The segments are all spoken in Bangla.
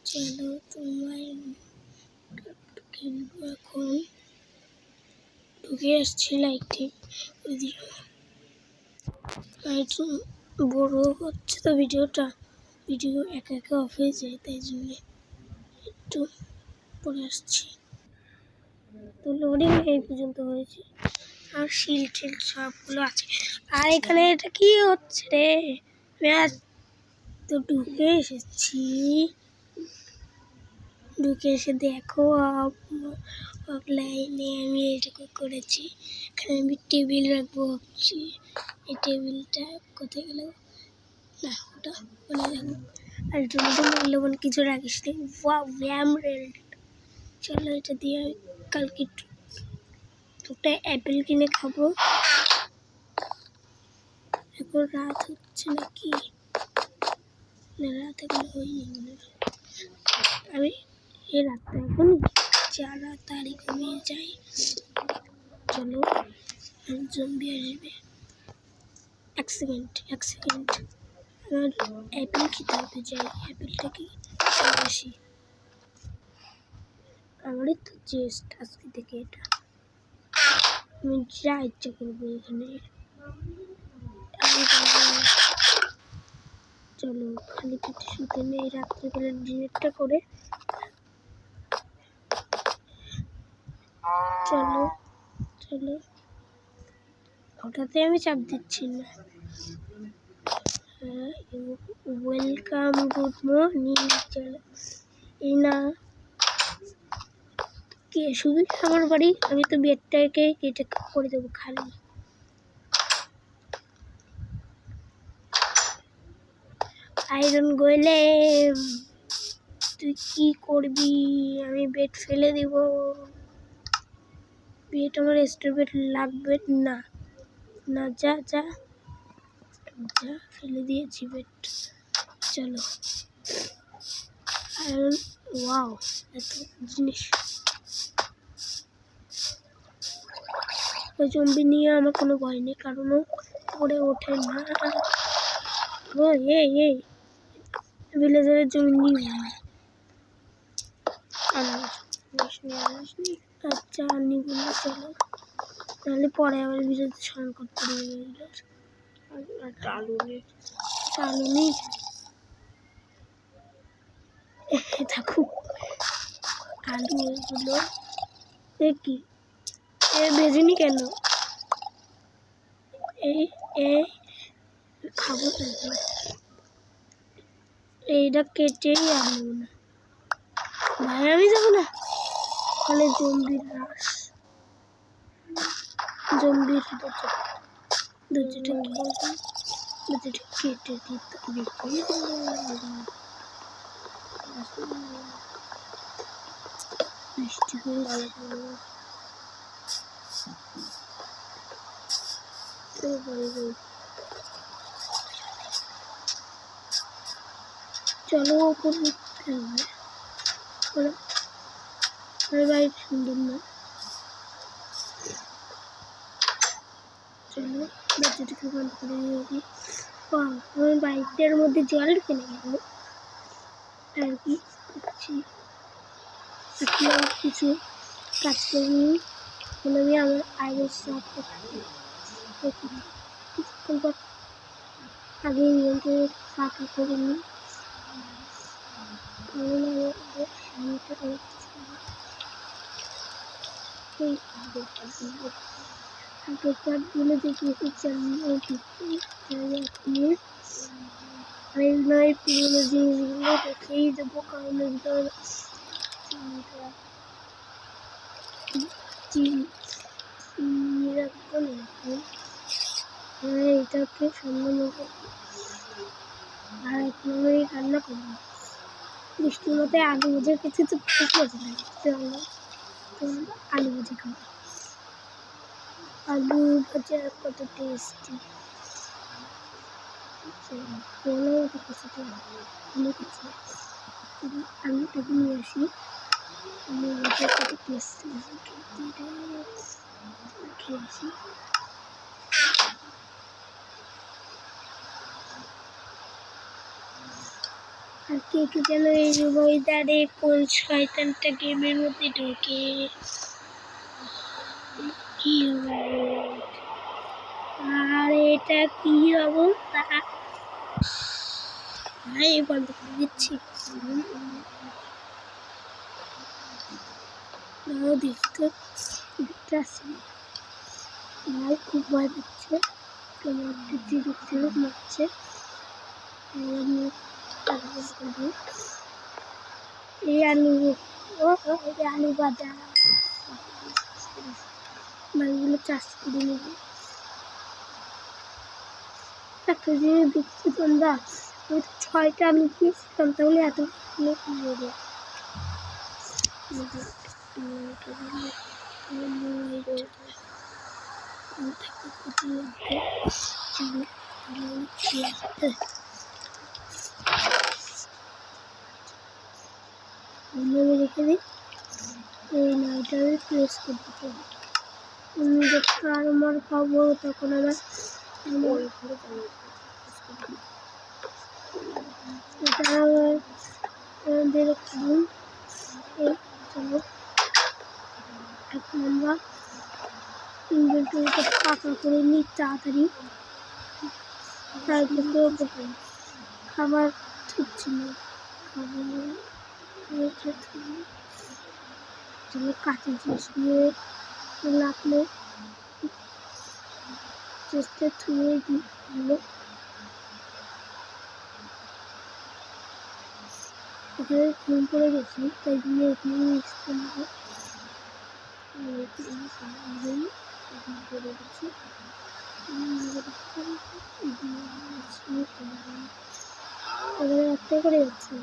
চলো তোমায় খেলবো এখন। ঢুকে আসছি লাইটে। একটু বড় হচ্ছে তো ভিডিও একা একা অফ হয়ে যায়, তাই জন্য একটু পরে আসছি। তো লোডিং এই পর্যন্ত হয়েছে, আর শিল্ড সবগুলো আছে। আর এখানে এটা কি হচ্ছে রে? ম্যাচ তো ঢুকে এসে দেখো অফলাইনে আমি এটুকু করেছি। এখানে আমি টেবিল রাখবো ভাবছি। এই টেবিলটা কোথায় গেল? না, ওটা বলে দেখো। আর একটু মূল্যবান কিছু রাখিস নি। ব্যায়াম রেল। চলো এটা দিয়ে কালকে একটা অ্যাপেল কিনে খাবো। এখন রাত হচ্ছে নাকি? না, রাত এখন হয়নি। আমি এই রাতটা এখন যারা তাড়াতাড়ি ঘুমিয়ে যাই। চলো, জম্বি আসবে। এক সেকেন্ড আমার অ্যাপেল খেতে হবে। যাই অ্যাপেলটা কি আসি। আমারই তো চেস্ট আজকে থেকে এটা। আমি যা ইচ্ছা করবো এখানে। চলো খালি পেটে শুতে নেই, রাত্রেবেলা ডিনারটা করে। চলো হঠাৎই আমি চাপ দিচ্ছি না। Welcome, good morning. চলো এই না কে শুধু আমার বাড়ি, আমি তো বেডটাকে কেটে করে দেবো খালি। আয়রন গোলেম তুই কি করবি? আমি বেড ফেলে দিব। বেড আমার এক্সট্রা বেড লাগবে না। না, যা ফেলে দিয়েছি বেড। চলো আয়রন, ওয়াও এত জিনিস। ওই জম্বি নিয়ে আমার কোনো ভয় নেই, কারণ ও পড়ে ওঠে না। এই ভিলেজারের জম্বি আচ্ছা আনি বললে চলো, তাহলে পরে আবার ভিলেজে সংকট পড়ে গেল। টালুনি থাকুক। আলু এগুলো কি ভেজিনি কেন? এই খাবো তো, এইটা কেটেই আনবো না ভাই, আমি যাবো না। তাহলে জম্বির রাস, জম্বির দরজাটা কেটে দিতে হবে। বৃষ্টি করে চলো ওপর উঠতে হবে। বাড়ি সুন্দর না। চলো দরজাটাকে বন্ধ করে দিয়েছি। আমার বাইকটার মধ্যে জল ফেলে গেল আর কি করছি। কিছু কাজ করিনি, আমি আমার আইনের সাথে কিছুক্ষণ পর আগে নিয়ন্ত্রণে ফাঁকা করে নিই, কারণ আগের পার্টগুলো দেখিয়েছি। নয় পুরোনো জিনিসগুলো দেখেই দেবো, কারণ এটাকে সম্মান আর এক নম্বরে রান্না করবো। বৃষ্টির মধ্যে আলু ভাজার কিছু তো খুব মজা লাগে। তো আলু ভাজা খাবো। আলু ভাজা কত টেস্টি। আলুটাকে নিয়ে আসি। আলু ভাজা কত টেস্টি খেয়ে আসি। আর কে কে যেন এই ওয়েদারে কোন শয়তানটা গেমের মধ্যে ঢোকে। কি আর এটা কি অবস্থা? ভাই বন্ধ করে দিচ্ছি। দেখতে আসছি ভাই, খুব ভয় পাচ্ছে। কেমন একটা চিরুক চিরুক মারছে। এই আলু, এই আলু ভাজা মাছগুলো চাষ করে নেব। একটা জিনিস দেখছি তোমরা, আমি তো 6টা আলু দিয়েছিলাম, তাহলে এত নেবে। রেখে দিই, এই নাইটা আমি প্রেস করে দিতে হবে। আমি যখন আর আমার খাবো তখন আমার এটা আমাদের খাবো। চলো এখন আমরা ইনভেন্টরিটা ফাঁকা করে নিই তাড়াতাড়ি। তারপরে খাবার ঠিকছে না, খাবার চলো কাঁচা জিনিস দিয়ে লাগলে চেষ্টা ধুয়ে দিই। এখানে ঘুম পড়ে গেছি, তাই জন্য এখানে মিক্স করবো। পড়ে গেছি একটা করে যাচ্ছে।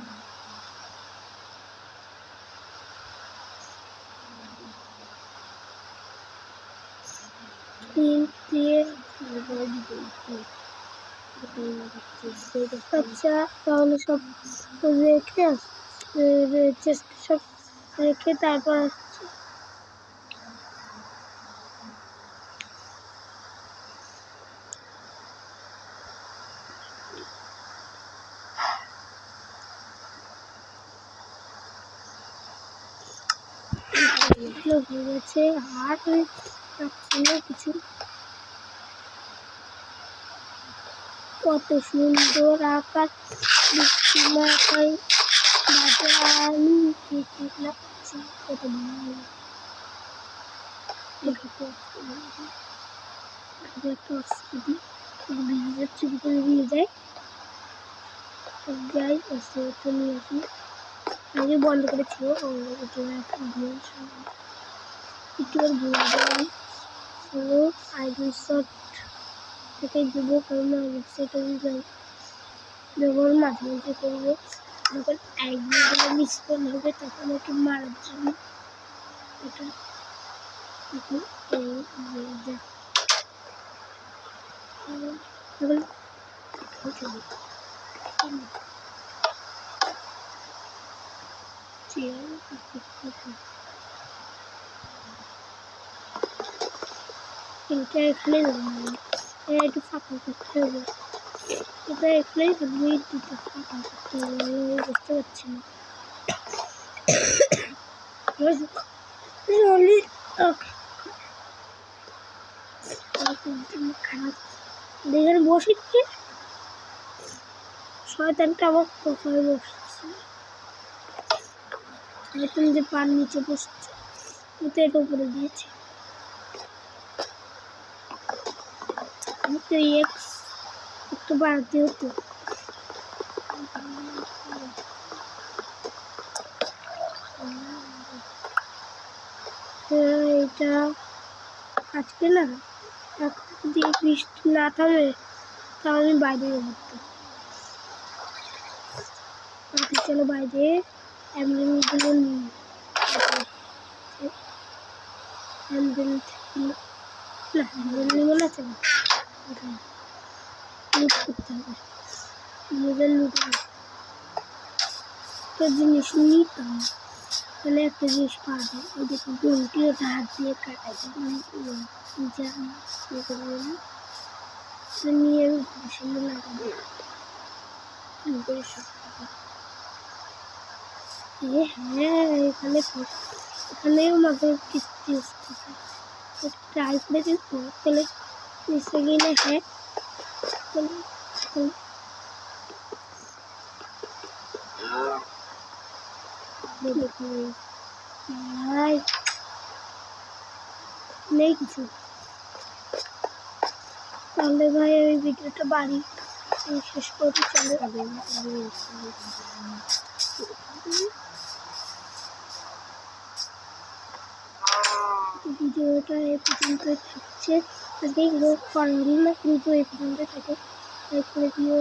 আচ্ছা তাহলে সব রেখে চেষ্টা সব রেখে তারপর আসছি। হয়ে গেছে আর কিছু। কত সুন্দর আকার আলু কেটে লাগছে, কত ভালো চুরি করে দিয়ে যায়। যাই অস্ত্র নিয়ে আসি, আগে বন্ধ করেছিল একটু আইডল থেকে দেবো, কারণ সেটা ব্যবহার মাঝে মাঝে করবো। যখন একদিন মিস করলে হবে তখন ওকে মারার জন্য এটা এটা এখানে একটু ফাঁকা করতে হবে। এটা এখানেই থাকবে, দুটো ফাঁকা করতে হবে, বুঝতে পারছি না। খারাপ দেখে বসে শয়তানটা আমার কোথায় বসছে, শয়তান যে পার নিচে বসছে, ওটা এটা উপরে দিয়েছে। তো একটু বাড়াতে হতো। এটা আজকে না, এখন যদি বৃষ্টি না থামে তাহলে আমি বাইরে ঘুরতাম। চলো বাইরে অ্যাম্বুলেন্সগুলো নিই। অ্যাম্বুলেন্স না, অ্যাম্বুলেন্স মনে আছে না, লুট করতে হবে, নিজের লুট একটা জিনিস নিতাম, তাহলে একটা জিনিস পাওয়া যায়। ওই দেখো ঘন্টি, ওটা হাত দিয়ে কাটাই নিয়ে আমি সুন্দর লাগাবো। হ্যাঁ, এখানেও মাথার কিস্তি আসতেছে। ট্রাই করে দেখবো তাহলে নিচে গেলে হ্যাঁ ভাই নেই কিছু। তাহলে ভাই ওই ভিডিওটা বাড়ি শেষ করতে চলে। ভিডিওটা এ পর্যন্তই থাকছে। আজকে এগুলো করা হলো না, কিন্তু এ পর্যন্তই থাকে। তারপরে ভিডিও